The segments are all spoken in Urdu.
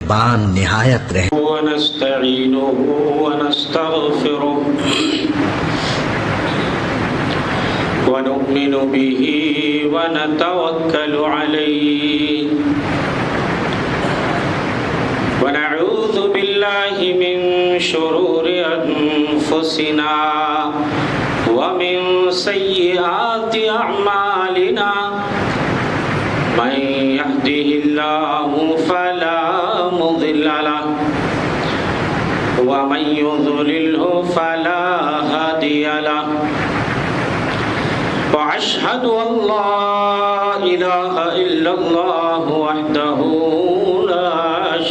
بان نہایت رحم ونستعينه ونستغفره ونؤمن به ونتوكل عليه ونعوذ بالله من شرور أنفسنا ومن سيئات أعمالنا من يهده الله فلا مضل له ومن يضلله فلا هادي له وأشهد أن لا إله إلا الله وحده لا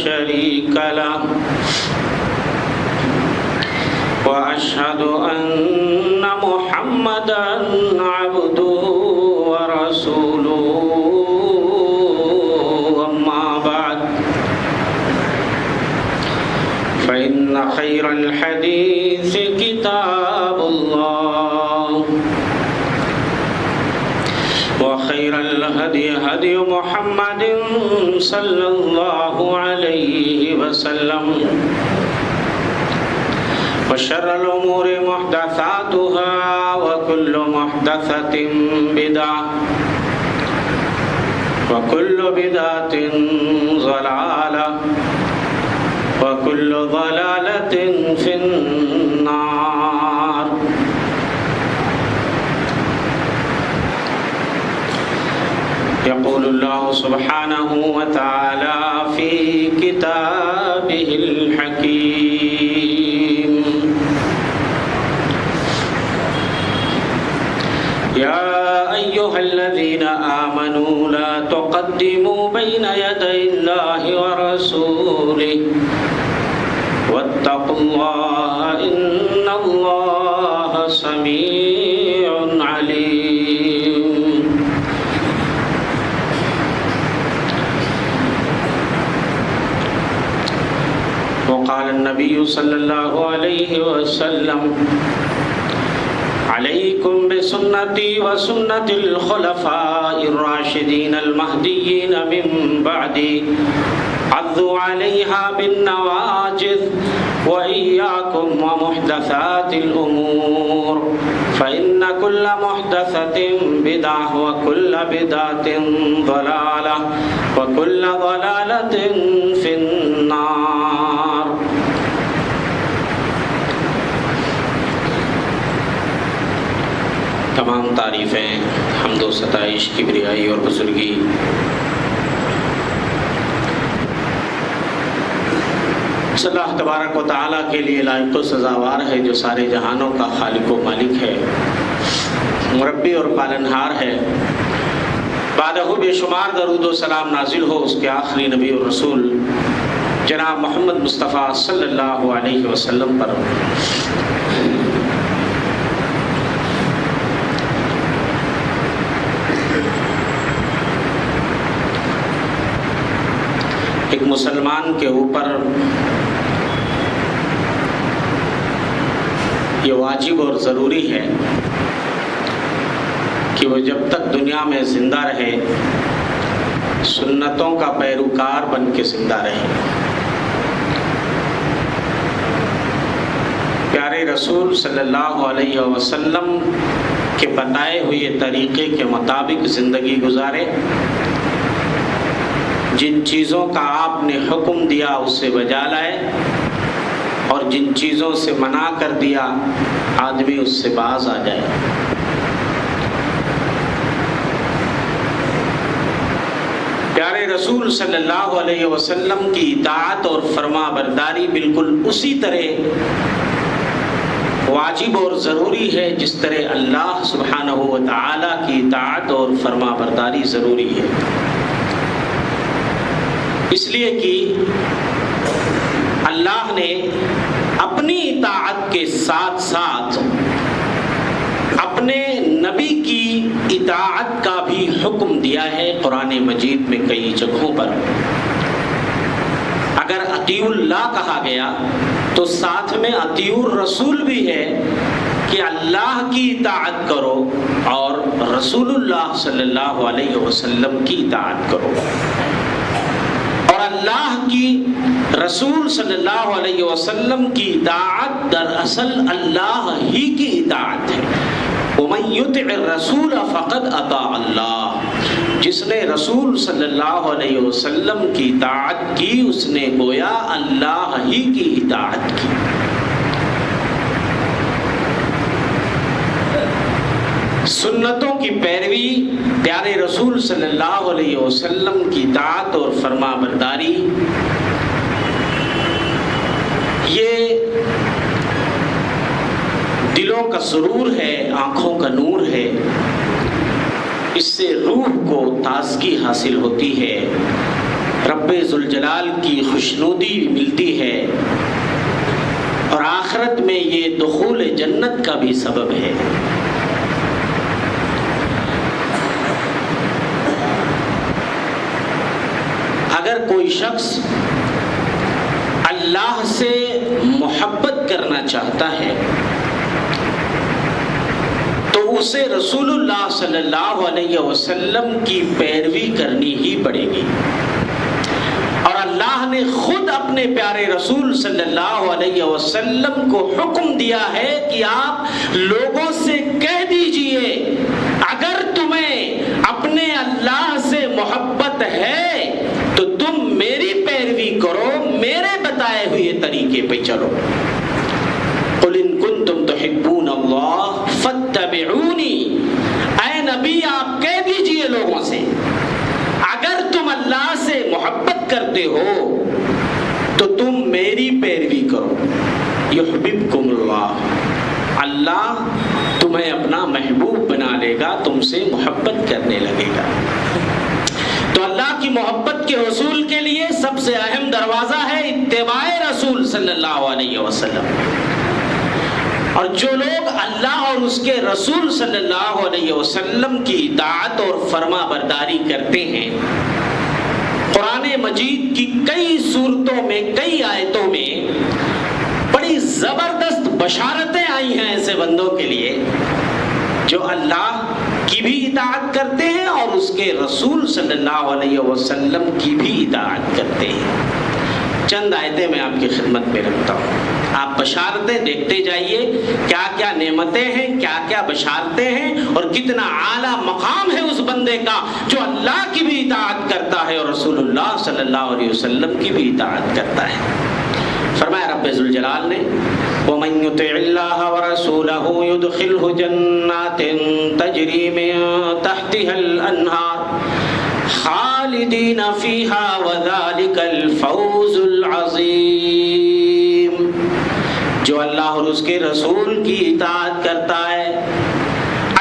شريك له وأشهد أن محمدا عبده ورسوله أما بعد فإن خير الحديث كتاب الله وخير الهدي هدي محمد صلى الله عليه وسلم وشر الأمور محدثاتها وكل محدثة بدعة وكل بدعة ضلالة وكل ضلالة في النار. يقول الله سبحانه وتعالى في كتابه الحكيم: يا أيها الذين آمنوا لا تقدموا بين يدي الله ورسوله واتقوا الله إن الله سميع عليم. وقال النبي صلى الله عليه وسلم: عليكم بسنتي وسنة الخلفاء الراشدين المهديين من بعدي عضوا عليها بالنواجذ وإياكم ومحدثات الأمور فإن كل محدثة بدعة وكل بدعة ضلالة وكل ضلالة في النار. تمام تعریفیں، حمد و ستائش، کبریائی اور بزرگی اللہ تبارک و تعالیٰ کے لیے لائق و سزاوار ہے، جو سارے جہانوں کا خالق و مالک ہے، مربی اور پالنہار ہے. بعدہ بے شمار درود و سلام نازل ہو اس کے آخری نبی اور رسول جناب محمد مصطفیٰ صلی اللہ علیہ وسلم پر. ایک مسلمان کے اوپر یہ واجب اور ضروری ہے کہ وہ جب تک دنیا میں زندہ رہے سنتوں کا پیروکار بن کے زندہ رہے. پیارے رسول صلی اللہ علیہ وسلم کے بتائے ہوئے طریقے کے مطابق زندگی گزارے. جن چیزوں کا آپ نے حکم دیا اس سے بجا لائے اور جن چیزوں سے منع کر دیا آدمی اس سے باز آ جائے. پیارے رسول صلی اللہ علیہ وسلم کی اطاعت اور فرما برداری بالکل اسی طرح واجب اور ضروری ہے جس طرح اللہ سبحانہ و تعالیٰ کی اطاعت اور فرما برداری ضروری ہے. اس لیے کہ اللہ نے اپنی اطاعت کے ساتھ ساتھ اپنے نبی کی اطاعت کا بھی حکم دیا ہے قرآن مجید میں کئی جگہوں پر. اگر اطیعوا اللہ کہا گیا تو ساتھ میں اطیعوا الرسول بھی ہے کہ اللہ کی اطاعت کرو اور رسول اللہ صلی اللہ علیہ وسلم کی اطاعت کرو. اور اور اللہ کی رسول صلی اللہ علیہ وسلم کی اطاعت دراصل اللہ ہی کی اطاعت ہے۔ وَمَن يُطِعِ الرَّسُولَ فَقَدْ أَطَاعَ اللَّهَ، جس نے رسول صلی اللہ علیہ وسلم کی اطاعت کی اس نے گویا اللہ ہی کی اطاعت کی۔ سنتوں کی پیروی، پیارے رسول صلی اللہ علیہ وسلم کی اطاعت اور فرما برداری، یہ دلوں کا سرور ہے، آنکھوں کا نور ہے، اس سے روح کو تازگی حاصل ہوتی ہے، رب ذوالجلال کی خوشنودی ملتی ہے، اور آخرت میں یہ دخول جنت کا بھی سبب ہے۔ اگر کوئی شخص اللہ سے محبت کرنا چاہتا ہے تو اسے رسول اللہ صلی اللہ علیہ وسلم کی پیروی کرنی ہی پڑے گی، اور اللہ نے خود اپنے پیارے رسول صلی اللہ علیہ وسلم کو حکم دیا ہے کہ آپ لوگوں سے کہہ دیجئے اگر تمہیں اپنے اللہ سے محبت ہے تو تم میری پیروی کرو، میرے بتائے ہوئے طریقے پہ چلو۔ قُلْ إِن كُنتُمْ تُحِبُّونَ اللَّهَ فَاتَّبِعُونِي، اے نبی آپ کہہ دیجئے لوگوں سے اگر تم اللہ سے محبت کرتے ہو تو تم میری پیروی کرو۔ یحببکم اللہ، اللہ تمہیں اپنا محبوب بنا لے گا، تم سے محبت کرنے لگے گا۔ تو اللہ کی محبت کے حصول کے لیے سب سے اہم دروازہ ہے اتباع رسول صلی اللہ علیہ وسلم، اور جو لوگ اللہ اور اس کے رسول صلی اللہ علیہ وسلم کی اطاعت اور فرما برداری کرتے ہیں، قرآن مجید کی کئی سورتوں میں، کئی آیتوں میں بڑی زبردست بشارتیں آئی ہیں ایسے بندوں کے لیے جو اللہ کی بھی اطاعت کرتے ہیں اور اس کے رسول صلی اللہ علیہ وسلم کی بھی اطاعت کرتے ہیں۔ چند آیتیں میں آپ کی خدمت میں رکھتا ہوں، آپ بشارتیں دیکھتے جائیے، کیا کیا نعمتیں ہیں، کیا کیا بشارتیں ہیں، اور کتنا اعلیٰ مقام ہے اس بندے کا جو اللہ کی بھی اطاعت کرتا ہے اور رسول اللہ صلی اللہ علیہ وسلم کی بھی اطاعت کرتا ہے۔ فرمایا رب ذوالجلال نے وَمَن يُطِعِ اللَّهَ وَرَسُولَهُ يُدْخِلْهُ جَنَّاتٍ تَجْرِي مِن تَحْتِهَا الْأَنْهَارُ خَالِدِينَ فِيهَا وَذَلِكَ الْفَوْزُ الْعَظِيمُ، جو اللہ اور اس کے رسول کی اطاعت کرتا ہے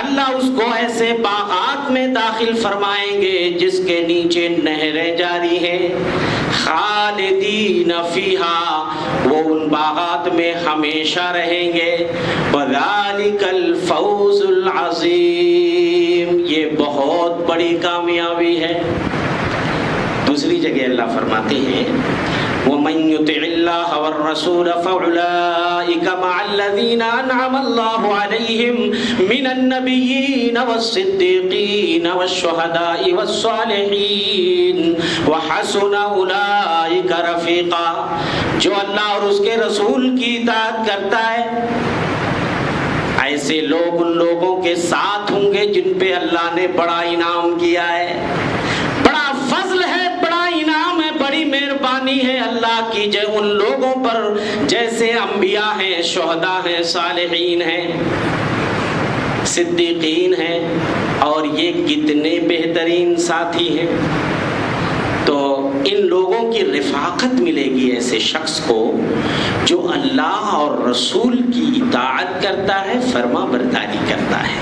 اللہ اس کو ایسے باغات میں داخل فرمائیں گے جس کے نیچے نہریں جاری ہیں، خالدین فیہا، وہ ان باغات میں ہمیشہ رہیں گے، وذالک الفوز العظیم، یہ بہت بڑی کامیابی ہے۔ دوسری جگہ اللہ فرماتے ہیں وَمَن يُطِعِ اللَّهَ وَالرَّسُولَ فَأُولَٰئِكَ مَعَ الَّذِينَ أَنْعَمَ اللَّهُ عَلَيْهِمْ مِنَ النَّبِيِّينَ وَالصِّدِّيقِينَ وَالشُّهَدَاءِ وَالصَّالِحِينَ وَحَسُنَ أُولَٰئِكَ رَفِيقًا، جو اللہ اور اس کے رسول کی اطاعت کرتا ہے ایسے لوگ ان لوگوں کے ساتھ ہوں گے جن پہ اللہ نے بڑا انعام کیا ہے، بڑا فضل ہے، بڑا انعام ہے، بڑی مہربانی ہے اللہ کی ان لوگوں پر جیسے انبیاء ہیں، شہداء ہیں، صالحین ہیں، صدیقین ہیں، اور یہ کتنے بہترین ساتھی ہیں۔ تو ان لوگوں کی رفاقت ملے گی ایسے شخص کو جو اللہ اور رسول کی اطاعت کرتا ہے، فرما برداری کرتا ہے۔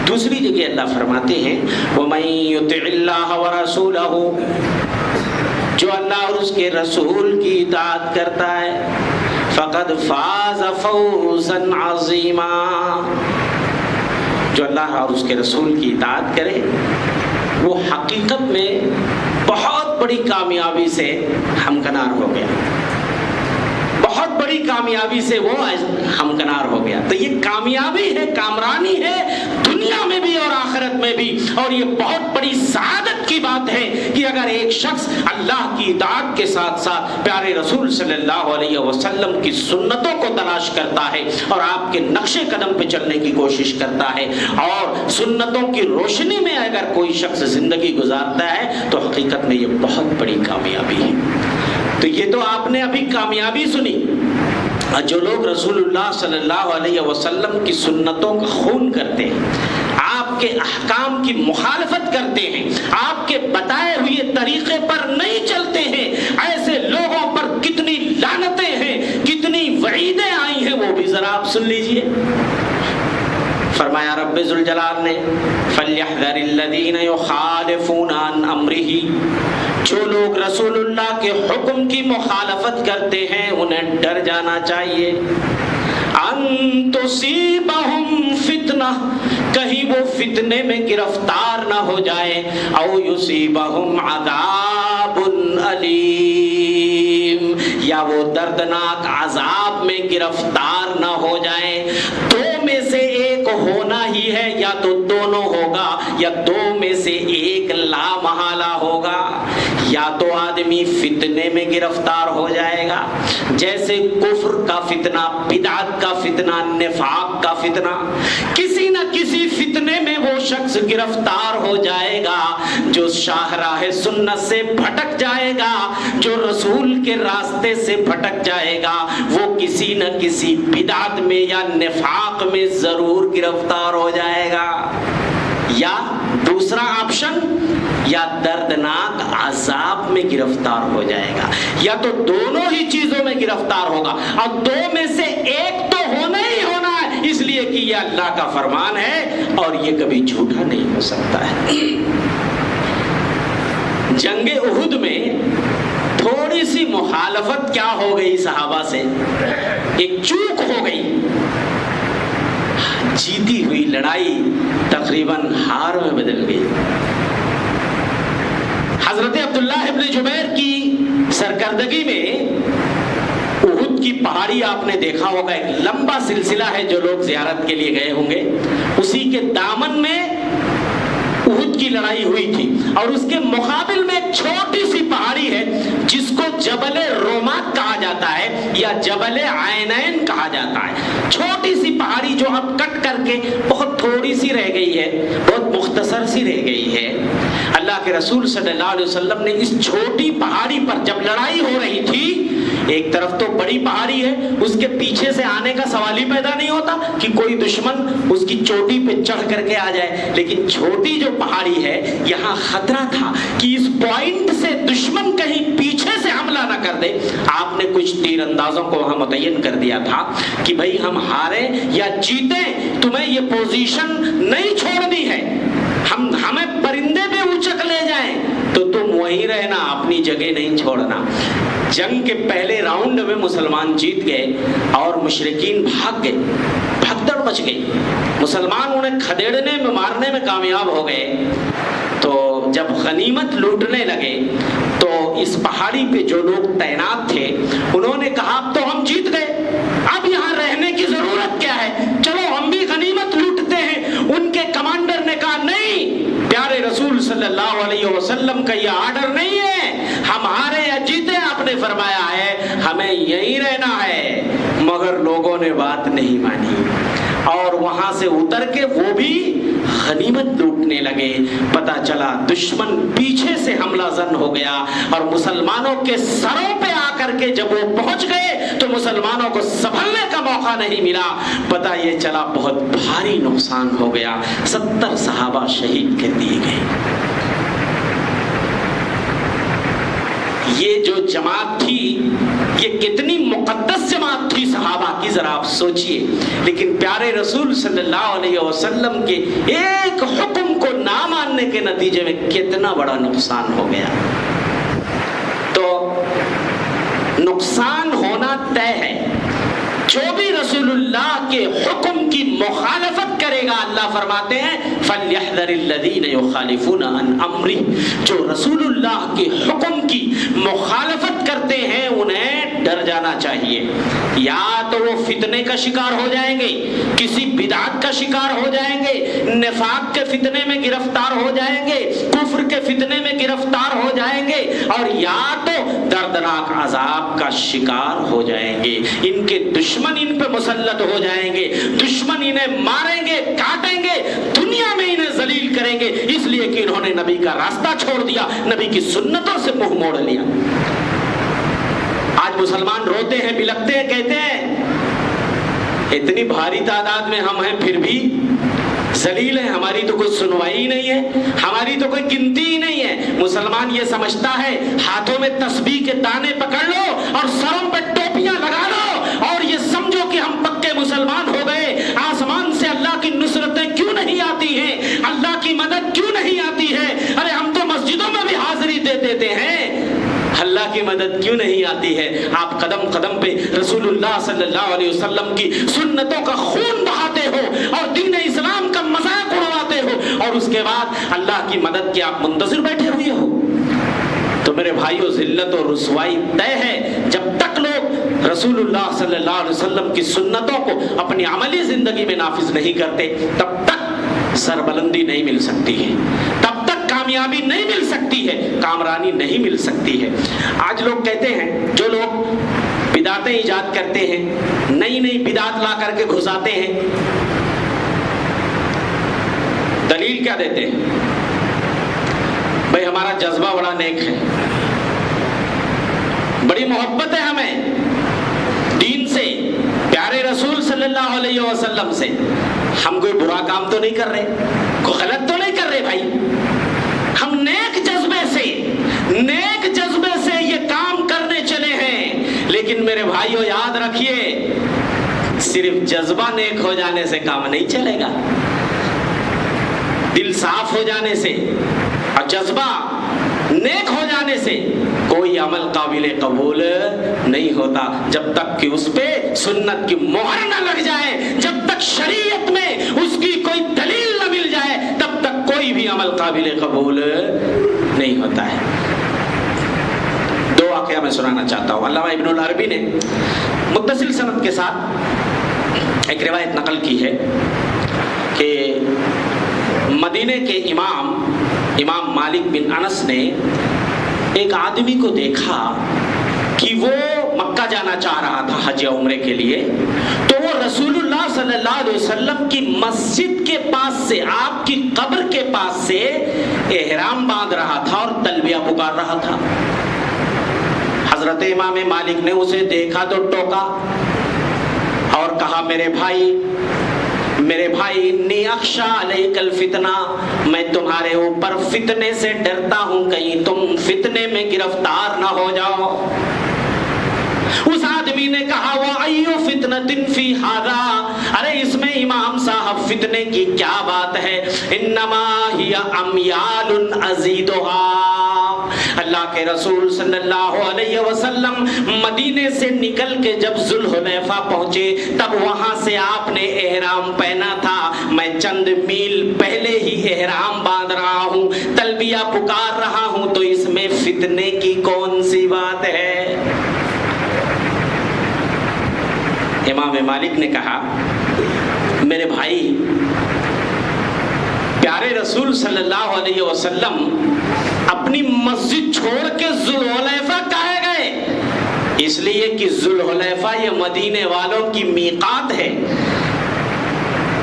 دوسری جگہ اللہ فرماتے ہیں وَمَن يُطِعِ اللَّهَ وَرَسُولَهُ، جو اللہ اور اس کے رسول کی اطاعت کرتا ہے، فَقَدْ فَازَ فَوْزًا عَظِيمًا، جو اللہ اور اس کے رسول کی اطاعت کرے وہ حقیقت میں بہت بڑی کامیابی سے ہمکنار ہو گیا، بہت بڑی کامیابی سے وہ ہمکنار ہو گیا. تو یہ کامیابی ہے, کامرانی ہے دنیا میں بھی اور آخرت میں بھی. اور یہ بہت بڑی سعادت کی بات ہے کہ اگر ایک شخص اللہ کی اطاعت کے ساتھ ساتھ پیارے رسول صلی اللہ علیہ وسلم کی سنتوں کو تلاش کرتا ہے اور آپ کے نقش قدم پہ چلنے کی کوشش کرتا ہے اور سنتوں کی روشنی میں اگر کوئی شخص زندگی گزارتا ہے تو حقیقت میں یہ بہت بڑی کامیابی ہے. تو یہ تو آپ نے ابھی کامیابی سنی. جو لوگ رسول اللہ صلی اللہ علیہ وسلم کی سنتوں کا خون کرتے ہیں, آپ کے احکام کی مخالفت کرتے ہیں, آپ کے بتائے ہوئے طریقے پر نہیں چلتے ہیں, ایسے لوگوں پر کتنی لعنتیں ہیں, کتنی وعیدیں آئی ہیں, وہ بھی ذرا آپ سن لیجئے. فرمایا رب ذوالجلال نے فَلْيَحْذَرِ الَّذِينَ يُخَالِفُونَ عَنْ أَمْرِهِ, جو لوگ رسول اللہ کے حکم کی مخالفت کرتے ہیں انہیں ڈر جانا چاہیے. ان تصیبہم فتنہ, کہیں وہ فتنے میں گرفتار نہ ہو جائے, او یصیبہم عذاب علیم, یا وہ دردناک عذاب میں گرفتار نہ ہو جائیں. دو میں سے ایک ہونا ہی ہے, یا تو دونوں ہوگا یا دو میں سے ایک لا محالہ ہوگا. یا تو آدمی فتنے میں گرفتار ہو جائے گا, جیسے کفر کا فتنہ, بدعت کا فتنہ, نفاق کا فتنہ, کسی نہ کسی فتنے میں وہ شخص گرفتار ہو جائے گا جو شاہراہ سنت سے بھٹک جائے گا, جو رسول کے راستے سے بھٹک جائے گا, وہ کسی نہ کسی بدعت میں یا نفاق میں ضرور گرفتار ہو جائے گا. یا دوسرا آپشن, یا دردناک عذاب میں گرفتار ہو جائے گا. یا تو دونوں ہی چیزوں میں گرفتار ہوگا, اور دو میں سے ایک تو ہونا ہی ہونا ہے, اس لیے کہ یہ اللہ کا فرمان ہے اور یہ کبھی جھوٹا نہیں ہو سکتا ہے. جنگ احد میں تھوڑی سی مخالفت کیا ہو گئی صحابہ سے, ایک چوک ہو گئی, جیتی ہوئی لڑائی تقریباً ہار میں بدل گئی. حضرت عبداللہ ابن جبیر کی سرکردگی میں احد کی پہاڑی آپ نے دیکھا ہوگا, ایک لمبا سلسلہ ہے, جو لوگ زیارت کے لیے گئے ہوں گے, اسی کے دامن میں احد کی لڑائی ہوئی تھی. اور اس کے مقابل میں ایک چھوٹی سی پہاڑی ہے جس کو جبل رومات کہا جاتا ہے یا جبل عینین کہا جاتا ہے. چھوٹی سی پہاڑی جو اب کٹ کر کے بہت تھوڑی سی رہ گئی ہے, بہت مختصر سی رہ گئی ہے. اللہ کے رسول صلی اللہ علیہ وسلم نے اس چھوٹی پہاڑی پر جب لڑائی ہو رہی تھی, ایک طرف تو بڑی پہاڑی ہے, اس کے پیچھے سے آنے کا سوال ہی پیدا نہیں ہوتا کہ کوئی دشمن اس کی چوٹی پہ چڑھ کر کے آ جائے, لیکن چھوٹی جو پہاڑی ہے یہاں خطرہ تھا کہ اس پوائنٹ سے دشمن کہیں پیچھے سے حملہ نہ کر دے. آپ نے کچھ تیر اندازوں کو وہاں متعین کر دیا تھا کہ بھئی ہم ہاریں یا جیتیں, تمہیں یہ پوزیشن نہیں چھوڑنی ہے, ہمیں پرندے پہ اچک لے جائیں تو تم وہیں رہنا, اپنی جگہ نہیں چھوڑنا. جنگ کے پہلے راؤنڈ میں مسلمان جیت گئے اور مشرکین بھاگ گئے, بھگدڑ مچ گئی. مسلمان انہیں کھدیڑنے میں, مارنے میں کامیاب ہو گئے. تو جب غنیمت لوٹنے لگے تو اس پہاڑی پہ جو لوگ تعینات تھے انہوں نے کہا اب تو ہم جیت گئے, اب یہاں رہنے کی ضرورت کیا ہے, چلو ہم بھی غنیمت لوٹتے ہیں. ان کے کمانڈر نے کہا نہیں, پیارے رسول صلی اللہ علیہ وسلم کا یہ آرڈر نہیں ہے, ہم ہارے یا جیتے آپ نے فرمایا ہے ہمیں یہیں رہنا ہے. مگر لوگوں نے بات نہیں مانی اور وہاں سے اتر کے وہ بھی غنیمت لوٹنے لگے. پتا چلا دشمن پیچھے سے حملہ زن ہو گیا اور مسلمانوں کے سروں پہ آ کر کے جب وہ پہنچ گئے تو مسلمانوں کو سنبھلنے کا موقع نہیں ملا. پتا یہ چلا بہت بھاری نقصان ہو گیا, 70 صحابہ شہید کر دیے گئے. یہ جو جماعت تھی یہ کتنی مقدس جماعت تھی صحابہ کی, ذرا آپ سوچئے. لیکن پیارے رسول صلی اللہ علیہ وسلم کے ایک حکم کو نہ ماننے کے نتیجے میں کتنا بڑا نقصان ہو گیا. تو نقصان ہونا طے ہے. جو بھی رسول اللہ کے حکم کی مخالفت کرے گا, اللہ فرماتے ہیں فَلْيَحْذَرِ الَّذِينَ يُخَالِفُونَ عَنْ أَمْرِهِ, جو رسول اللہ کے حکم کی مخالفت کرتے ہیں انہیں ڈر جانا چاہیے. یا تو وہ فتنے کا شکار ہو جائیں گے, کسی بدعت کا شکار ہو جائیں گے, نفاق کے فتنے میں گرفتار ہو جائیں گے, کفر کے فتنے میں گرفتار ہو جائیں گے, اور یا تو دردناک عذاب کا شکار ہو جائیں گے. ان کے دشمن ان پہ مسلط ہو جائیں گے, دشمن انہیں ماریں گے, کاٹیں گے, دنیا میں انہیں ذلیل کریں گے, اس لیے کہ انہوں نے نبی کا راستہ چھوڑ دیا, نبی کی سنتوں سے منہ موڑ لیا. آج مسلمان روتے ہیں, بلکتے ہیں, کہتے ہیں اتنی بھاری تعداد میں ہم ہیں پھر بھی ذلیل ہیں, ہماری تو کوئی سنوائی ہی نہیں ہے, ہماری تو کوئی گنتی ہی نہیں ہے. مسلمان یہ سمجھتا ہے ہاتھوں میں تسبیح کے دانے پکڑ لو اور سروں پہ ٹوپیاں لگا لو اور یہ سمجھو کہ ہم پکے مسلمان ہو گئے. آسمان سے اللہ کی نصرتیں کیوں نہیں آتی ہیں, اللہ کی مدد کیوں نہیں آتی ہے؟ ارے ہم تو مسجدوں میں بھی حاضری دے دیتے ہیں, اللہ کی مدد کیوں نہیں آتی ہے؟ آپ قدم قدم پہ رسول اللہ صلی اللہ علیہ وسلم کی سنتوں کا خون بہاتے ہو اور دین اسلام کا مذاق اڑاتے ہو, اور اس کے بعد اللہ کی مدد کے آپ منتظر بیٹھے ہوئے ہو. تو میرے بھائیو, ذلت اور رسوائی طے ہے جب تک لوگ رسول اللہ صلی اللہ علیہ وسلم کی سنتوں کو اپنی عملی زندگی میں نافذ نہیں کرتے, تب تک سربلندی نہیں مل سکتی ہے, تب تک کامیابی نہیں مل سکتی ہے, کامرانی نہیں مل سکتی ہے. آج لوگ کہتے ہیں, جو لوگ بدعتیں ایجاد کرتے ہیں, نئی نئی بدعت لا کر کے گھساتے ہیں, دلیل کیا دیتے ہیں؟ بھئی ہمارا جذبہ بڑا نیک ہے, بڑی محبت ہے ہمیں دین سے, پیارے رسول صلی اللہ علیہ وسلم سے, ہم کوئی برا کام تو نہیں کر رہے, کوئی غلط تو نہیں کر رہے بھائی, ہم نیک جذبے سے یہ کام کرنے چلے ہیں. لیکن میرے بھائیو یاد رکھیے, صرف جذبہ نیک ہو جانے سے کام نہیں چلے گا. دل صاف ہو جانے سے اور جذبہ نیک ہو جانے سے کوئی عمل قابل قبول نہیں ہوتا. جب تک کہ اس پہ سنت کی مہر نہ لگ جائے, جب تک شریعت میں اس کی کوئی دلیل نہ مل جائے, تب تک کوئی بھی عمل قابل قبول نہیں ہوتا ہے. دو واقعہ میں سنانا چاہتا ہوں. علامہ ابن العربی نے متصل سند کے ساتھ ایک روایت نقل کی ہے کہ مدینے کے امام مالک بن انس نے ایک آدمی کو دیکھا کہ وہ مکہ جانا چاہ رہا تھا حج یا عمرے کے لیے, تو وہ رسول اللہ صلی اللہ علیہ وسلم کی مسجد کے پاس سے, آپ کی قبر کے پاس سے احرام باندھ رہا تھا اور تلبیہ پکار رہا تھا. حضرت امام مالک نے اسے دیکھا تو ٹوکا اور کہا, میرے بھائی انی اخشا علیک الفتنہ, میں تمہارے اوپر فتنے سے ڈرتا ہوں, کہیں تم فتنے میں گرفتار نہ ہو جاؤ. اس آدمی نے کہا, وَأَيُّ فِتْنَةٍ فِي هَذَا, ارے اس میں امام صاحب فتنے کی کیا بات ہے, انما ہی امیال ازیدها. اللہ کے رسول صلی اللہ علیہ وسلم مدینے سے نکل کے جب ذوالحلیفہ پہنچے, تب وہاں سے آپ نے احرام پہنا تھا, میں چند میل پہلے ہی احرام باندھ رہا ہوں, تلبیہ پکار رہا ہوں, تو اس میں فتنے کی کون سی بات ہے؟ امام مالک نے کہا, میرے بھائی, پیارے رسول صلی اللہ علیہ وسلم اپنی مسجد چھوڑ کے ذوالحلیفہ کہے گئے, اس لیے کہ ذوالحلیفہ یہ مدینے والوں کی میقات ہے,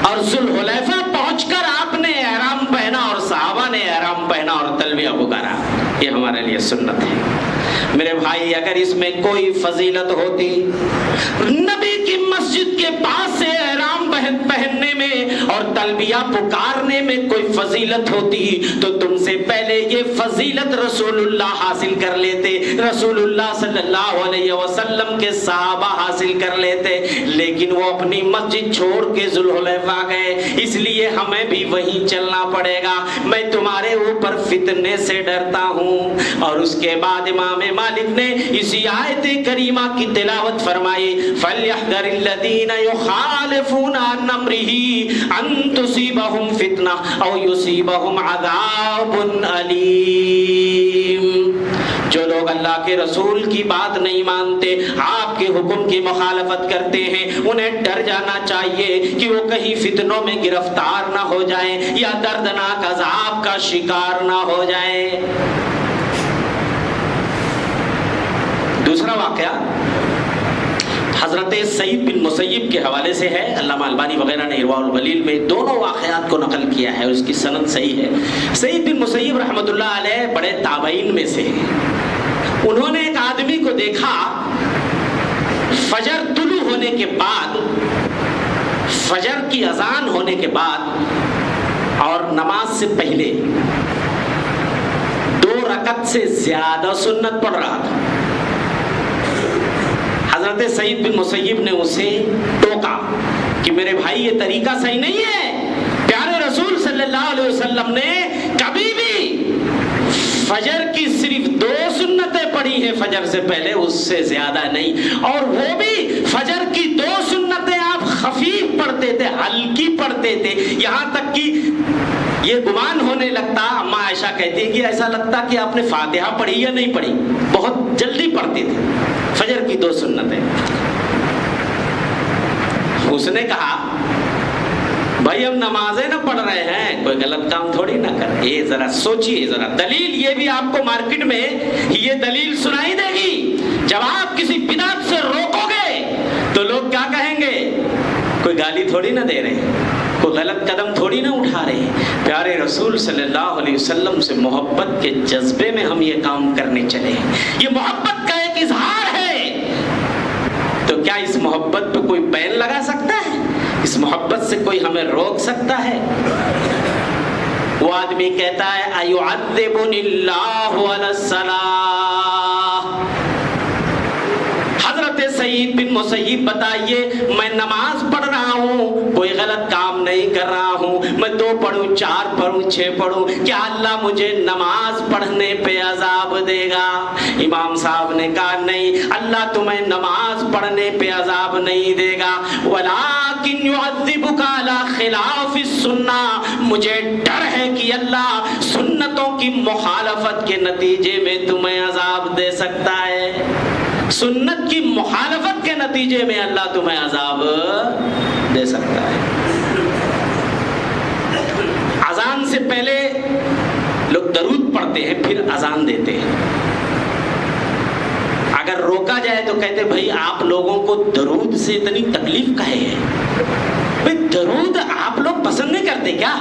اور ذوالحلیفہ پہنچ کر آپ نے احرام پہنا اور صحابہ نے احرام پہنا اور تلبیہ پکارا. یہ ہمارے لیے سنت ہے. میرے بھائی, اگر اس میں کوئی فضیلت ہوتی, نبی کی مسجد کے پاس سے احرام پہننے میں اور تلبیہ پکارنے میں کوئی فضیلت ہوتی, تو تم سے پہلے یہ فضیلت رسول اللہ حاصل کر لیتے, رسول اللہ صلی اللہ علیہ وسلم کے صحابہ حاصل کر لیتے. لیکن وہ اپنی مسجد چھوڑ کے ذوالحلیفہ گئے, اس لیے ہمیں بھی وہیں چلنا پڑے گا. میں تمہارے اوپر فتنے سے ڈرتا ہوں. اور اس کے بعد امام مالک نے اسی آیت کریمہ کی تلاوت فرمائی, فَلْيَحْذَرِ الَّذِينَ يُخَالِفُونَ عَنْ أَمْرِهِ أَن تُصِيبَهُمْ فِتْنَةٌ أَوْ يُصِيبَهُمْ عَذَابٌ أَلِيمٌ. جو لوگ اللہ کے رسول کی بات نہیں مانتے، آپ کے حکم کی مخالفت کرتے ہیں، انہیں ڈر جانا چاہیے کہ وہ کہیں فتنوں میں گرفتار نہ ہو جائیں یا دردناک عذاب کا شکار نہ ہو جائیں۔ دوسرا واقعہ حضرت سعید بن مسیب کے حوالے سے ہے۔ علامہ البانی وغیرہ نے ارواء الغلیل میں دونوں واقعات کو نقل کیا ہے، اس کی سند صحیح ہے۔ سعید بن مسیب رحمۃ اللہ علیہ بڑے تابعین میں سے ہیں۔ انہوں نے ایک آدمی کو دیکھا فجر طلوع ہونے کے بعد، فجر کی اذان ہونے کے بعد اور نماز سے پہلے 2 رکعت سے زیادہ سنت پڑھ رہا تھا۔ حضرت سعید بن مسیب نے اسے ٹوکا کہ میرے بھائی یہ طریقہ صحیح نہیں ہے، پیارے رسول صلی اللہ علیہ وسلم نے کبھی بھی فجر کی صرف 2 سنتیں پڑھی ہیں فجر سے پہلے، اس سے زیادہ نہیں، اور وہ بھی فجر کی 2 سنتیں آپ خفیف پڑھتے تھے، ہلکی پڑھتے تھے، یہاں تک کہ یہ گمان ہونے لگتا، اماں عائشہ کہتی ہے کہ ایسا لگتا کہ آپ نے فاتحہ پڑھی یا نہیں پڑھی، بہت جلدی پڑھتے تھے فجر کی 2 سنتیں۔ اس نے کہا بھائی ہم نمازیں نہ پڑھ رہے ہیں، کوئی غلط کام تھوڑی نہ کر، یہ ذرا سوچئے، ذرا دلیل، یہ بھی آپ کو مارکیٹ میں یہ دلیل سنائی دے گی۔ جب آپ کسی بدعت سے روکو گے تو لوگ کیا کہیں گے؟ کوئی گالی تھوڑی نہ دے رہے، کوئی غلط قدم تھوڑی نہ اٹھا رہے ہیں، پیارے رسول صلی اللہ علیہ وسلم سے محبت کے جذبے میں ہم یہ کام کرنے چلے ہیں، یہ محبت کا ایک اظہار ہے۔ تو کیا اس محبت پہ کوئی بین لگا سکتا ہے؟ اس محبت سے کوئی ہمیں روک سکتا ہے؟ وہ آدمی کہتا ہے ایعذبنی اللہ علی الصلاۃ۔ حضرت سعید بن مسیب بتائیے میں نماز پڑھ رہا ہوں، کوئی غلط کام نہیں کر رہا ہوں، میں 2 پڑھوں 4 پڑھوں 6 پڑھوں، کیا اللہ مجھے نماز پڑھنے پہ عذاب دے گا؟ امام صاحب نے کہا نہیں، اللہ تمہیں نماز پڑھنے پہ عذاب نہیں دے گا، ولیکن یعذبک علی خلاف السنہ، مجھے ڈر ہے کہ اللہ سنتوں کی مخالفت کے نتیجے میں تمہیں عذاب دے سکتا ہے، سنت کی مخالفت کے نتیجے میں اللہ تمہیں عذاب دے سکتا ہے۔ اذان سے پہلے لوگ درود پڑھتے ہیں، پھر اذان دیتے ہیں۔ اگر روکا جائے تو کہتے بھائی آپ لوگوں کو درود سے اتنی تکلیف کاہے ہے؟ بھائی درود آپ لوگ پسند نہیں کرتے کیا؟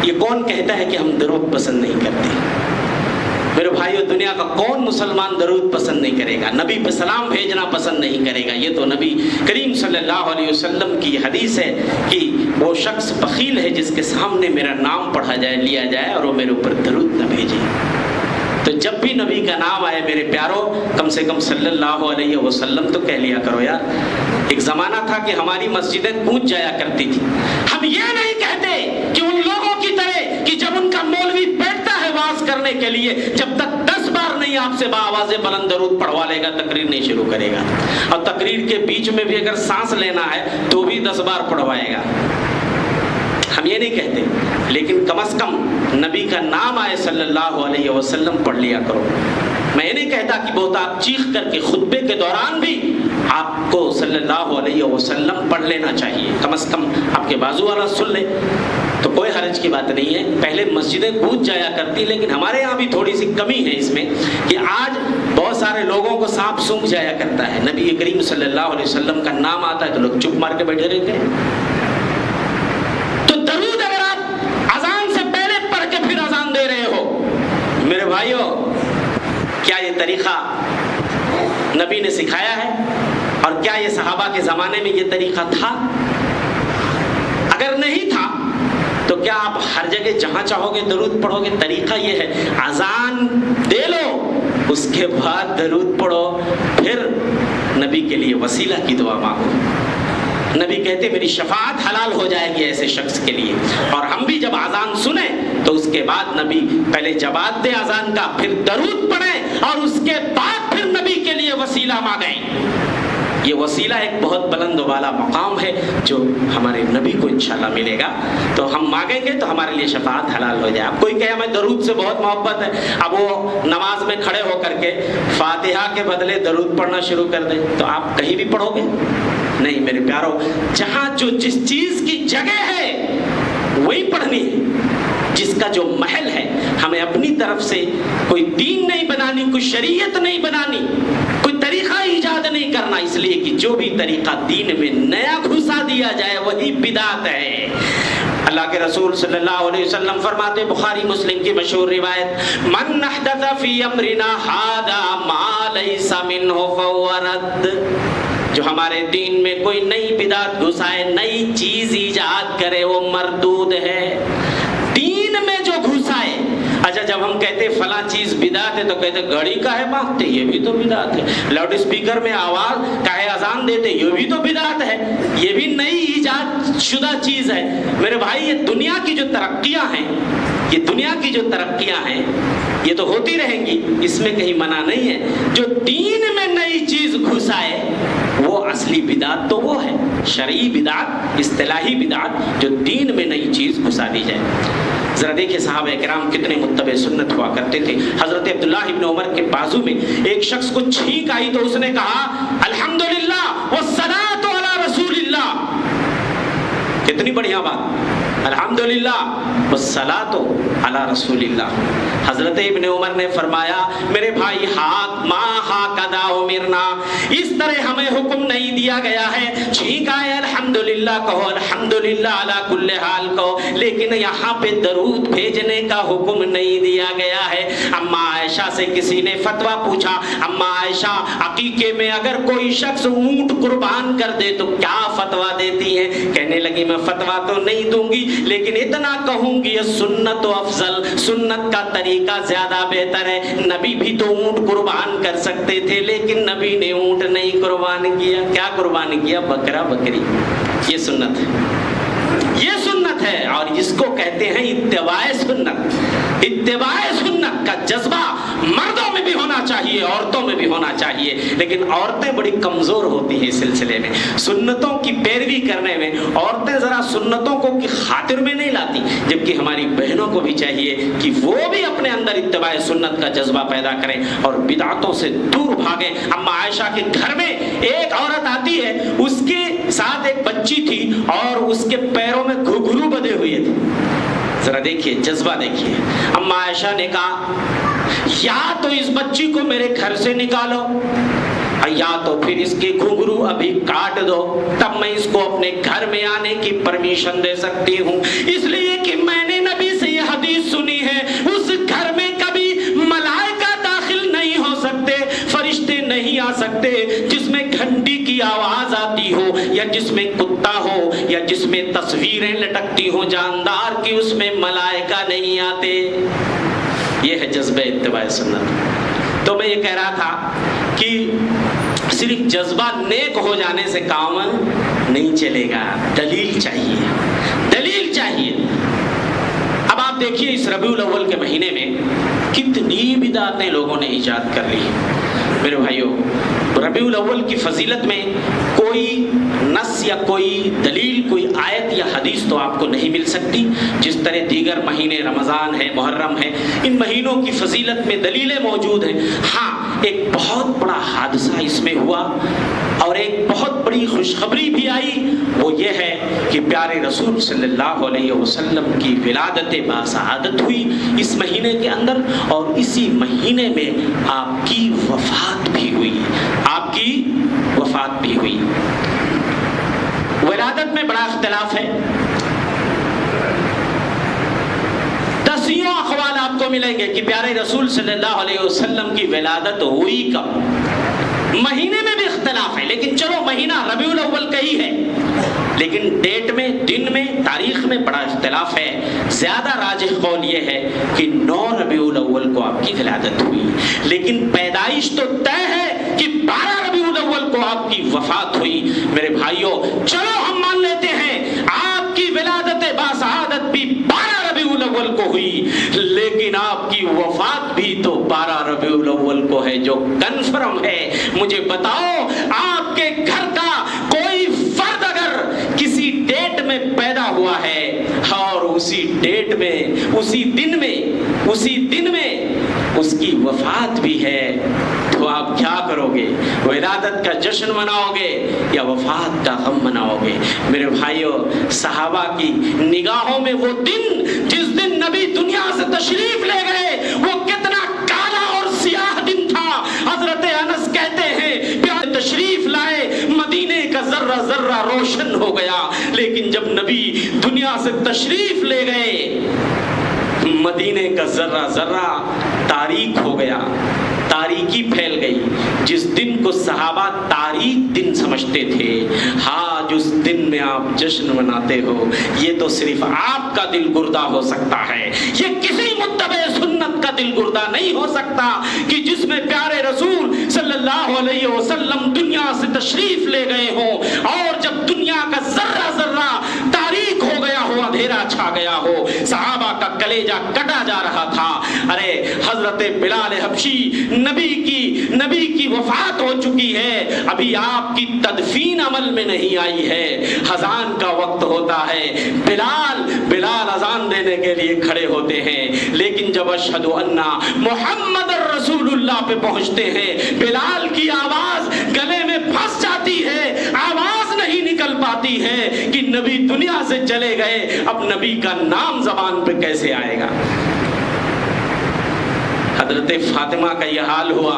یہ کون کہتا ہے کہ ہم درود پسند نہیں کرتے؟ میرے بھائیو، دنیا کا کون مسلمان درود پسند نہیں کرے گا؟ نبی پہ سلام بھیجنا پسند نہیں کرے گا؟ یہ تو نبی کریم صلی اللہ علیہ وسلم کی حدیث ہے کہ وہ شخص بخیل ہے جس کے سامنے میرا نام پڑھا جائے، لیا جائے اور وہ میرے اوپر درود نہ بھیجے۔ تو جب بھی نبی کا نام آئے میرے پیارو، کم سے کم صلی اللہ علیہ وسلم تو کہہ لیا کرو یار۔ ایک زمانہ تھا کہ ہماری مسجدیں گونج جایا کرتی تھی۔ ہم یہ نہیں کہتے کہ ان لوگوں کی طرح کہ جب ان کا مولوی بیٹھتا ہے واز کرنے کے لیے، جب تک 10 بار نہیں آپ سے باآواز بلند درود پڑھوا لے گا تقریر نہیں شروع کرے گا، اور تقریر کے بیچ میں بھی اگر سانس لینا ہے تو بھی 10 بار پڑھوائے گا۔ ہم یہ نہیں کہتے، لیکن کم از کم نبی کا نام آئے صلی اللہ علیہ وسلم پڑھ لیا کرو۔ میں یہ نہیں کہتا کہ بہت آپ چیخ کر کے خطبے کے دوران بھی آپ کو صلی اللہ علیہ وسلم پڑھ لینا چاہیے، کم از کم آپ کے بازو والا سن لے تو کوئی حرج کی بات نہیں ہے۔ پہلے مسجدیں گونج جایا کرتی، لیکن ہمارے یہاں بھی تھوڑی سی کمی ہے اس میں کہ آج بہت سارے لوگوں کو سانپ سونکھ جایا کرتا ہے۔ نبی کریم صلی اللہ علیہ وسلم کا نام آتا ہے تو لوگ چپ مار کے بیٹھے رہتے ہیں۔ تو درود اگر آپ اذان سے پہلے پڑھ کے پھر اذان دے رہے ہو، میرے بھائیو، کیا یہ طریقہ نبی نے سکھایا ہے؟ اور کیا یہ صحابہ کے زمانے میں یہ طریقہ تھا؟ اگر نہیں تھا تو کیا آپ ہر جگہ جہاں چاہو گے درود پڑھو گے؟ طریقہ یہ ہے، اذان دے لو، اس کے بعد درود پڑھو، پھر نبی کے لیے وسیلہ کی دعا مانگو۔ نبی کہتے میری شفاعت حلال ہو جائے گی ایسے شخص کے لیے۔ اور ہم بھی جب اذان سنیں تو اس کے بعد نبی پہلے جواب دے اذان کا، پھر درود پڑھیں اور اس کے بعد پھر نبی کے لیے وسیلہ مانگیں۔ یہ وسیلہ ایک بہت بلند والا مقام ہے جو ہمارے نبی کو انشاءاللہ ملے گا. تو ہم مانگیں گے تو ہمارے لیے شفاعت حلال ہو جائے. اب کوئی کہے ہمیں درود سے بہت محبت ہے, اب وہ نماز میں کھڑے ہو کر کے فاتحہ کے بدلے درود پڑھنا شروع کر دیں, تو آپ کہیں بھی پڑھو گے؟ نہیں میرے پیارو, جہاں جو جس چیز کی جگہ ہے وہی پڑھنی ہے, جس کا جو محل ہے. ہمیں اپنی طرف سے کوئی دین نہیں بنانی, کوئی شریعت نہیں بنانی, کوئی طریقہ ایجاد نہیں کرنا, اس لیے کہ جو بھی طریقہ دین میں نیا گھسا دیا جائے وہی بدعت ہے. اللہ کے رسول صلی اللہ علیہ وسلم فرماتے, بخاری مسلم کی مشہور روایت, من احدث فی امرنا ھذا ما لیس منہ فہو رد. جو ہمارے دین میں کوئی نئی بدعت گھسائے, نئی چیز ایجاد کرے, وہ مردود ہے. دین میں جو گھسائے, اچھا جب ہم کہتے فلاں چیز بدعت ہے تو کہتے گھڑی کا ہے مانگتے, یہ بھی تو بدعت ہے. لاؤڈ اسپیکر میں آواز کا ہے اذان دیتے, یہ بھی تو بدعت ہے. یہ بھی نئی ایجاد شدہ چیز ہے. میرے بھائی یہ دنیا کی جو ترقیاں ہیں, یہ دنیا کی جو ترقیاں ہیں یہ تو ہوتی رہیں گی, اس میں کہیں منع نہیں ہے. جو دین میں نئی چیز گھسائے وہ اصلی بدعت تو وہ ہے شرعی بدعت, اصطلاحی بدعت, جو دین میں نئی چیز گھسا دی جائے. ذرا دیکھیں صحابہ کرام کتنے متبع سنت ہوا کرتے تھے. حضرت عبداللہ ابن عمر کے بازو میں ایک شخص کو چھینک آئی تو اس نے کہا الحمدللہ والصلاۃ علی رسول اللہ. کتنی بڑھیا بات, الحمدللہ والصلاۃ علی رسول اللہ. حضرت ابن عمر نے فرمایا میرے بھائی ہاکذا امرنا, اس طرح ہمیں حکم نہیں دیا گیا ہے. ٹھیک ہے الحمدللہ کہو, الحمدللہ علی کل حال کہو, لیکن یہاں پہ درود بھیجنے کا حکم نہیں دیا گیا ہے. اما عائشہ سے کسی نے فتویٰ پوچھا, اما عائشہ عقیقے میں اگر کوئی شخص اونٹ قربان کر دے تو کیا فتویٰ دیتی ہیں؟ کہنے لگی میں فتویٰ تو نہیں دوں گی, لیکن اتنا کہوں گی سنت و افضل, سنت کا طریقہ زیادہ بہتر ہے. نبی بھی تو اونٹ قربان کر سکتے تھے, لیکن نبی نے اونٹ نہیں قربان کیا. کیا قربان کیا؟ بکرا بکری. یہ سنت ہے, یہ سنت ہے, اور اس کو کہتے ہیں اتباع سنت. اتباع سنت کا جذبہ مردوں میں بھی ہونا چاہیے, عورتوں میں بھی ہونا چاہیے, لیکن عورتیں بڑی کمزور ہوتی ہیں اس سلسلے میں. سنتوں کی پیروی کرنے میں عورتیں ذرا سنتوں کو کی خاطر میں نہیں لاتی, جبکہ ہماری بہنوں کو بھی چاہیے کہ وہ بھی اپنے اندر اتباع سنت کا جذبہ پیدا کریں اور بدعتوں سے دور بھاگیں. اما عائشہ کے گھر میں ایک عورت آتی ہے, اس کے ساتھ ایک بچی تھی اور اس کے پیروں میں گھنگرو بدے ہوئے تھے. ذرا دیکھیے جذبہ دیکھیے. اما عائشہ نے کہا یا تو اس بچی کو میرے گھر سے نکالو, یا تو پھر اس کے گھنگرو ابھی کاٹ دو, تب میں اس کو اپنے گھر میں آنے کی پرمیشن دے سکتی ہوں. اس لیے کہ میں نے نبی سے یہ حدیث سنی ہے, اس گھر میں کبھی ملائکہ داخل نہیں ہو سکتے, فرشتے نہیں آ سکتے. جس میں گھنٹی کی آواز آتی ہو, یا جس میں کتا ہو, یا جس میں تصویریں لٹکتی ہوں جاندار کی, اس میں ملائکہ نہیں آتے. یہ ہے جذبہ اتباع سنت. تو میں یہ کہہ رہا تھا کہ صرف جذبہ نیک ہو جانے سے کام نہیں چلے گا, دلیل چاہیے, دلیل چاہیے. اب آپ دیکھیے اس ربیع الاول کے مہینے میں کتنی بدعتیں لوگوں نے ایجاد کر لی. میرے بھائیو, ربیع الاول کی فضیلت میں کوئی نص یا کوئی دلیل, کوئی آیت یا حدیث تو آپ کو نہیں مل سکتی. جس طرح دیگر مہینے رمضان ہے, محرم ہے, ان مہینوں کی فضیلت میں دلیلیں موجود ہیں. ہاں ایک بہت بڑا حادثہ اس میں ہوا اور ایک بہت بڑی خوشخبری بھی آئی, وہ یہ ہے کہ پیارے رسول صلی اللہ علیہ وسلم کی ولادت باسعادت ہوئی اس مہینے کے اندر, اور اسی مہینے میں آپ کی وفات بھی ہوئی. آپ کی وفات بھی ہوئی. ولادت میں بڑا اختلاف ہے, دسیوں اقوال آپ کو ملیں گے کہ پیارے رسول صلی اللہ علیہ وسلم کی ولادت ہوئی کب. مہینے میں بھی اختلاف ہے, لیکن چلو مہینہ ربیع الاول کا ہی ہے, لیکن ڈیٹ میں, دن میں, تاریخ میں بڑا اختلاف ہے. زیادہ راجح قول یہ ہے کہ 9 ربیع الاول کو آپ کی ولادت ہوئی, لیکن پیدائش تو طے ہے کہ 12 ربیع الاول کو آپ کی وفات ہوئی. میرے بھائیوں چلو ہم مان لیتے ہیں آپ کی ولادت باسعادت بھی 12 ربیع الاول کو ہوئی, لیکن آپ کی وفات بھی تو 12 ربیع الاول کو ہے جو کنفرم ہے. مجھے بتاؤ آپ کے گھر کا کوئی فرد اگر کسی ڈیٹ میں پیدا ہوا ہے اور اسی ڈیٹ میں اسی دن میں اس کی وفات بھی ہے تو آپ کیا کرو گے؟ ولادت کا جشن مناؤ گے یا وفات کا غم مناؤ گے؟ میرے بھائیوں، صحابہ کی نگاہوں میں وہ دن جس دن نبی دنیا سے تشریف لے گئے وہ کتنا کالا اور سیاہ دن تھا. حضرت انس کہتے ہیں کہ تشریف لائے مدینے کا ذرہ ذرہ روشن ہو گیا، لیکن جب نبی دنیا سے تشریف لے گئے مدینے کا ذرہ ذرہ تاریک ہو گیا، تاریکی پھیل گئی. جس دن کو صحابہ تاریک دن سمجھتے تھے، آج اس دن میں آپ جشن مناتے ہو. یہ تو صرف آپ کا دل گردہ ہو سکتا ہے، یہ کسی متبع سنت کا دل گردہ نہیں ہو سکتا کہ جس میں پیارے رسول صلی اللہ علیہ وسلم دنیا سے تشریف لے گئے ہوں اور جب دنیا کا ذرہ ذرہ تاریک ہو گیا ہو، اندھیرا چھا گیا ہو، صحابہ کا کلیجہ کٹا جا رہا تھا. ارے حضرت بلال حبشی نبی کی وفات ہو چکی ہے، ابھی آپ کی تدفین عمل میں نہیں آئی ہے، اذان کا وقت ہوتا ہے. بلال اذان دینے کے لیے کھڑے ہوتے ہیں، لیکن جب اشہد ان محمد رسول اللہ پہ پہنچتے ہیں بلال کی آواز گلے میں پھنس جاتی ہے، آواز نہیں نکل پاتی ہے کہ نبی دنیا سے چلے گئے، اب نبی کا نام زبان پہ کیسے آئے گا؟ حضرت فاطمہ کا یہ حال ہوا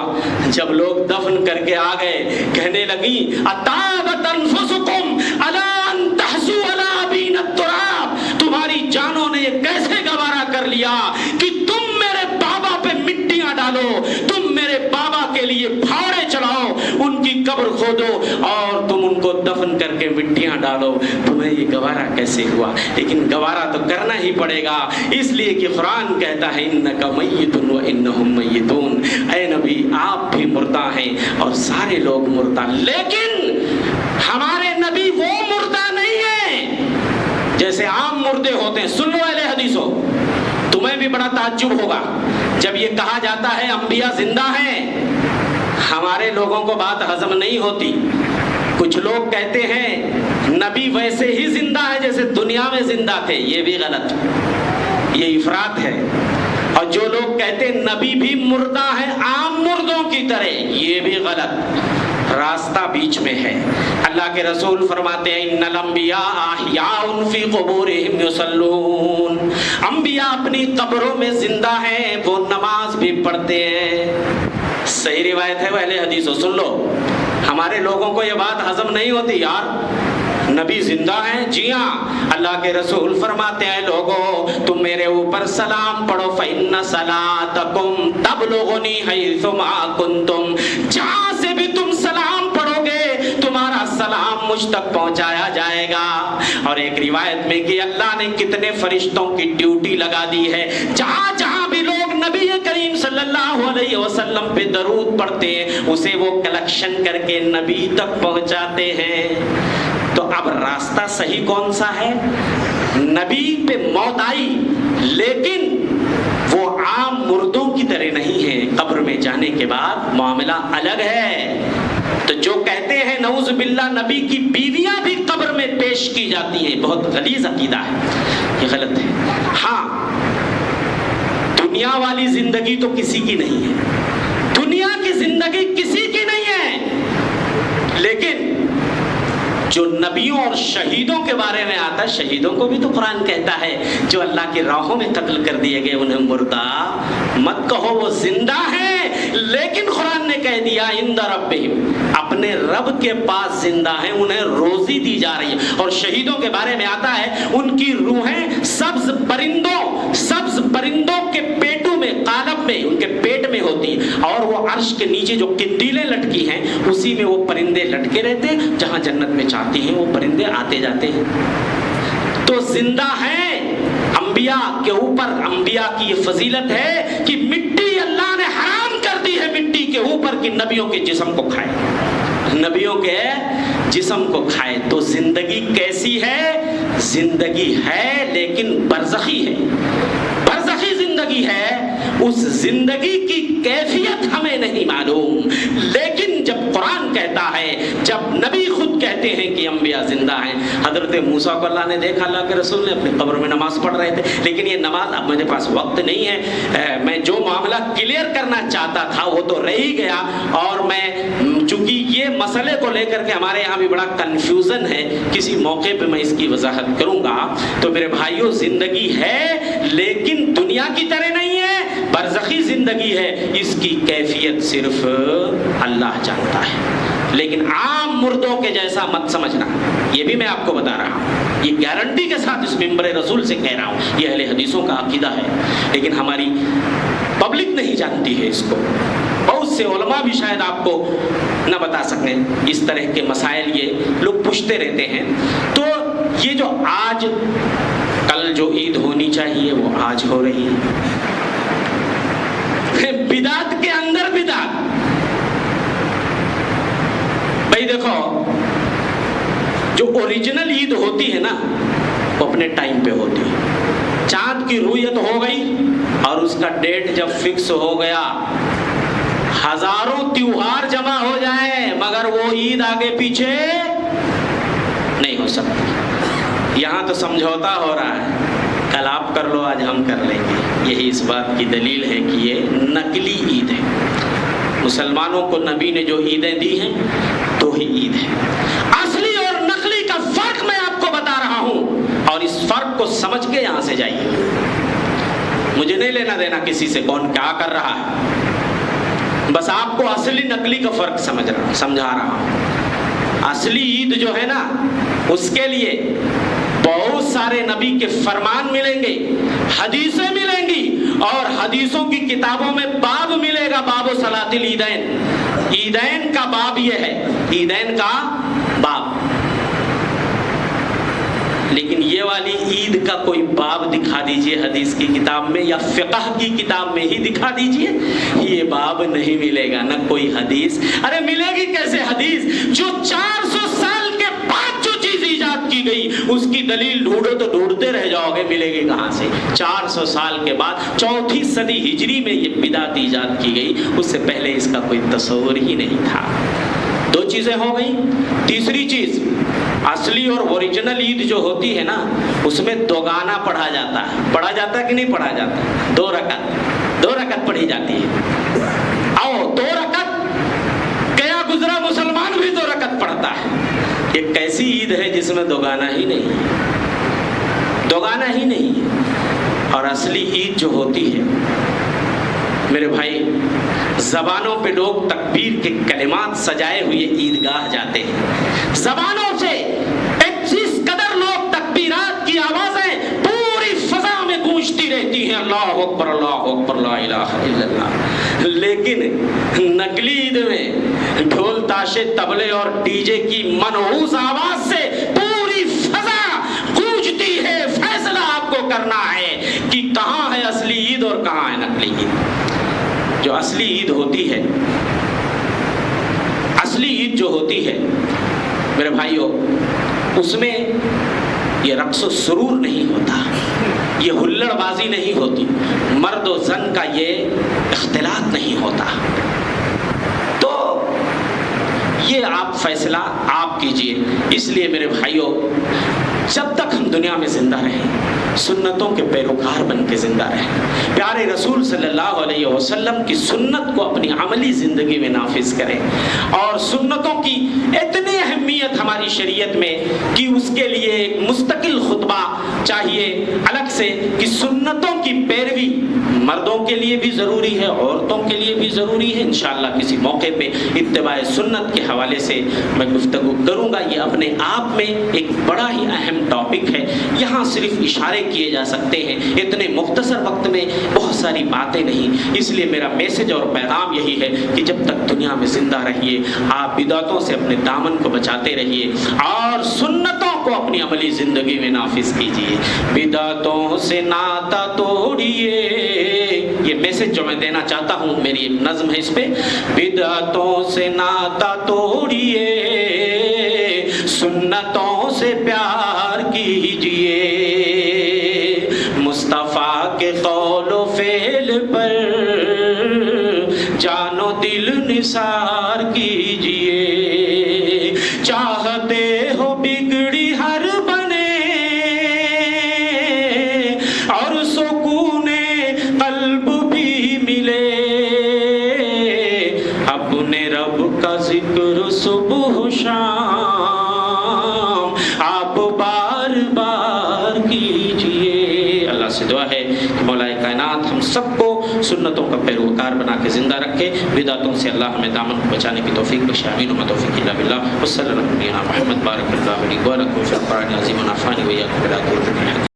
جب لوگ دفن کر کے آ گئے، کہنے لگی اطابت انفسکم الا ان تحسوا علی ابین التراب، تمہاری جانوں نے یہ کیسے گوارا کر لیا کہ تم میرے بابا پہ مٹیاں ڈالو، تم میرے بابا کے لیے پھاڑے چڑھاؤ، ان کی قبر کھودو اور تم ان کو دفن کر کے مٹیاں ڈالو. تمہیں یہ گوارا کیسے ہوا؟ لیکن گوارا تو کرنا ہی پڑے گا، اس لیے کہ قرآن کہتا ہے انک میت و انہم میتون. اے نبی آپ بھی مردہ ہیں اور سارے لوگ مردہ، لیکن ہمارے نبی وہ مردہ نہیں ہیں جیسے عام مردے ہوتے ہیں. سن لو اہل حدیثو، تمہیں بھی بڑا تعجب ہوگا جب یہ کہا جاتا ہے انبیاء زندہ ہیں. ہمارے لوگوں کو بات ہضم نہیں ہوتی. کچھ لوگ کہتے ہیں نبی ویسے ہی زندہ ہے جیسے دنیا میں زندہ تھے، یہ بھی غلط، یہ افراط ہے. اور جو لوگ کہتے ہیں نبی بھی مردہ ہے عام مردوں کی طرح، یہ بھی غلط. راستہ بیچ میں ہے. اللہ کے رسول فرماتے ہیں ان الانبیاء احیاء فی قبورہم یصلون، انبیاء اپنی قبروں میں زندہ ہیں، وہ نماز بھی پڑھتے ہیں. صحیح روایت ہے اہل حدیث. سن لو، ہمارے لوگوں کو یہ بات ہضم نہیں ہوتی. یار نبی زندہ ہیں؟ جی ہاں. اللہ کے رسول فرماتے ہیں لوگوں تم میرے اوپر سلام پڑھو فإن صلاتکم تبلغنی حیث ما کنتم، جہاں سے بھی تم سلام پڑھو گے تمہارا سلام مجھ تک پہنچایا جائے گا. اور ایک روایت میں کہ اللہ نے کتنے فرشتوں کی ڈیوٹی لگا دی ہے، جہاں جہاں بھی لوگ نبی کریم صلی اللہ علیہ وسلم پہ درود پڑھتے ہیں اسے وہ کلیکشن کر کے نبی تک پہنچاتے ہیں. تو اب راستہ صحیح کون سا ہے؟ نبی پہ موت آئی لیکن وہ عام مردوں کی طرح نہیں ہے، قبر میں جانے کے بعد معاملہ الگ ہے. تو جو کہتے ہیں نعوذ باللہ نبی کی بیویاں بھی قبر میں پیش کی جاتی ہیں، بہت غلیظ عقیدہ ہے، یہ غلط ہے. ہاں دنیا والی زندگی تو کسی کی نہیں ہے، دنیا کی زندگی کسی کی نہیں ہے، لیکن جو نبیوں اور شہیدوں کے بارے میں آتا ہے، شہیدوں کو بھی تو قرآن کہتا ہے جو اللہ کی راہوں میں قتل کر دیے گئے انہیں مردہ مت کہو، وہ زندہ ہیں. لیکن قرآن نے کہہ دیا عند ربہم، اپنے رب کے پاس زندہ ہیں، انہیں روزی دی جا رہی ہے. اور شہیدوں کے بارے میں آتا ہے ان کی روحیں سبز پرندوں کے پیٹوں میں، قالب میں، ان کے پیٹ میں ہوتی، اور وہ عرش کے نیچے جو قندیلیں لٹکی ہیں اسی میں وہ پرندے لٹکے رہتے، جہاں جنت میں چاہتی ہیں وہ پرندے آتے جاتے ہیں. تو زندہ ہیں. انبیاء کے اوپر، انبیاء کی یہ فضیلت ہے کہ مٹی اللہ نے حرام کر دی ہے مٹی کے اوپر کہ نبیوں کے جسم کو کھائے، نبیوں کے جسم کو کھائے. تو زندگی کیسی ہے؟ زندگی ہے لیکن برزخی ہے، برزخی زندگی ہے. اس زندگی کی کیفیت ہمیں نہیں معلوم، لیکن جب قرآن کہتا ہے، جب نبی خود کہتے ہیں کہ انبیاء زندہ ہیں۔ حضرت موسیٰ کو اللہ نے دیکھا، اللہ کے رسول نے اپنی قبر میں نماز پڑھ رہے تھے، لیکن یہ نماز، اب میرے پاس وقت نہیں ہے، میں جو معاملہ کلیئر کرنا چاہتا تھا وہ تو رہ ہی گیا، اور میں چونکہ یہ مسئلے کو لے کر کے ہمارے یہاں بھی بڑا کنفیوژن ہے، کسی موقع پہ میں اس کی وضاحت کروں گا۔ تو میرے بھائیوں، زندگی ہے لیکن دنیا کی طرح نہیں ہے، برزخی زندگی ہے، اس کی کیفیت صرف اللہ جانتا ہے، لیکن عام مردوں کے جیسا مت سمجھنا، یہ بھی میں آپ کو بتا رہا ہوں، یہ گارنٹی کے ساتھ اس منبر رسول سے کہہ رہا ہوں، یہ اہل حدیثوں کا عقیدہ ہے، لیکن ہماری پبلک نہیں جانتی ہے اس کو۔ بہت سے علماء بھی شاید آپ کو نہ بتا سکیں، اس طرح کے مسائل یہ لوگ پوچھتے رہتے ہیں۔ تو یہ جو آج کل جو عید ہونی چاہیے وہ آج ہو رہی ہے، بدعت کے اندر بدعت۔ بھائی دیکھو، جو اوریجنل عید ہوتی ہے نا وہ اپنے ٹائم پہ ہوتی ہے، چاند کی رویت ہو گئی اور اس کا ڈیٹ جب فکس ہو گیا، ہزاروں تیوہار جمع ہو جائیں مگر وہ عید آگے پیچھے نہیں ہو سکتی۔ یہاں تو سمجھوتا ہو رہا ہے، کل آپ کر لو آج ہم کر لیں گے، یہی اس بات کی دلیل ہے کہ یہ نقلی عید ہے۔ مسلمانوں کو نبی نے جو عیدیں دی ہیں تو ہی عید ہے۔ اصلی اور نقلی کا فرق میں آپ کو بتا رہا ہوں، اور اس فرق کو سمجھ کے یہاں سے جائیے۔ مجھے نہیں لینا دینا کسی سے کون کیا کر رہا ہے، بس آپ کو اصلی نقلی کا فرق سمجھا رہا ہوں۔ اصلی عید جو ہے نا، اس کے لیے بہت سارے نبی کے فرمان ملیں گے، حدیثیں ملیں گی، اور حدیثوں کی کتابوں میں باب ملے گا، باب صلاۃ العیدین۔ عیدین کا باب یہ ہے، عیدین کا باب، لیکن یہ والی عید کا کوئی باب دکھا دیجئے حدیث کی کتاب میں یا فقہ کی کتاب میں ہی دکھا دیجئے، یہ باب نہیں ملے گا، نہ کوئی حدیث۔ ارے ملے گی کیسے حدیث؟ جو 400 سال کے بعد جو چیز ایجاد کی گئی اس کی دلیل ڈھونڈو تو ڈھونڈتے رہ جاؤ گے، ملے گی کہاں سے؟ 400 سال کے بعد 4 صدی ہجری میں یہ بدعت ایجاد کی گئی، اس سے پہلے اس کا کوئی تصور ہی نہیں تھا۔ 2 چیزیں ہو گئی۔ تیسری چیز، اصلی اور اوریجنل عید جو ہوتی ہے نا، اس میں 2 گانا پڑھا جاتا ہے، پڑھا جاتا ہے کہ نہیں پڑھا جاتا؟ 2 رکعت پڑھی جاتی ہے، اور 2 رکعت گیا گزرا مسلمان بھی 2 رکعت پڑھتا ہے۔ یہ کیسی عید ہے جس میں 2 گانا ہی نہیں، 2 گانا ہی نہیں؟ اور اصلی عید جو ہوتی ہے میرے بھائی، زبانوں پہ لوگ تکبیر کے کلمات سجائے ہوئے عیدگاہ جاتے ہیں، زبانوں سے اس قدر لوگ تکبیرات کی آوازیں پوری فضا میں گونجتی رہتی ہیں، اللہ اکبر اللہ اکبر لا الہ الا اللہ، لیکن نقلی عید میں ڈھول تاشے تبلے اور ڈی جے کی منحوس آواز سے پوری فضا گونجتی ہے۔ فیصلہ آپ کو کرنا ہے کہ کہاں ہے اصلی عید اور کہاں ہے نقلی عید۔ جو اصلی عید ہوتی ہے، اصلی عید جو ہوتی ہے میرے بھائیوں، اس میں یہ رقص و سرور نہیں ہوتا، یہ ہلڑ بازی نہیں ہوتی، مرد و زن کا یہ اختلاط نہیں ہوتا۔ تو یہ آپ فیصلہ آپ کیجئے۔ اس لیے میرے بھائیوں، جب تک ہم دنیا میں زندہ رہیں، سنتوں کے پیروکار بن کے زندہ رہیں، پیارے رسول صلی اللہ علیہ وسلم کی سنت کو اپنی عملی زندگی میں نافذ کریں، اور سنتوں کی اتنی اہمیت ہماری شریعت میں کہ اس کے لیے ایک مستقل خطبہ چاہیے الگ سے، کہ سنتوں کی پیروی مردوں کے لیے بھی ضروری ہے، عورتوں کے لیے بھی ضروری ہے۔ انشاءاللہ کسی موقع پہ اتباع سنت کے حوالے سے میں گفتگو کروں گا۔ یہ اپنے آپ میں ایک بڑا ہی اہم ٹاپک ہے، یہاں صرف اشارے کیے جا سکتے ہیں، اتنے مختصر وقت میں بہت ساری باتیں نہیں۔ اس لیے میرا میسج اور پیغام یہی ہے کہ جب تک دنیا میں زندہ رہیے، آپ بدعتوں سے اپنے دامن کو بچاتے رہیے اور سنتوں کو اپنی عملی زندگی میں نافذ کیجیے۔ بدعتوں سے ناتا توڑیے، یہ میسج جو میں دینا چاہتا ہوں، میری ایک نظم ہے اس پہ۔ بدعتوں سے ناتا توڑیے، سنتوں سے پیار کیجیے، مصطفیٰ کے قول و فعل پر جان و دل نثار کیجئے، چاہتے ہو بگڑی ہر بنے اور سکون قلب بھی ملے، اپنے رب کا ذکر صبح و شام آپ بار بار کیجئے۔ اللہ سے دعا ہے کہ مولا کائنات ہم سب کو سنتوں کا پیروکار بنا کے زندہ رکھے، بدعتوں سے اللہ ہمیں دامن کو بچانے کی توفیق بخشے، آمین و توفیق الا باللہ، وصلی اللہ علیہ محمد بارک اللہ علیہ وآلہ فی القرآن العظیم ونفعني وإياكم بالآیات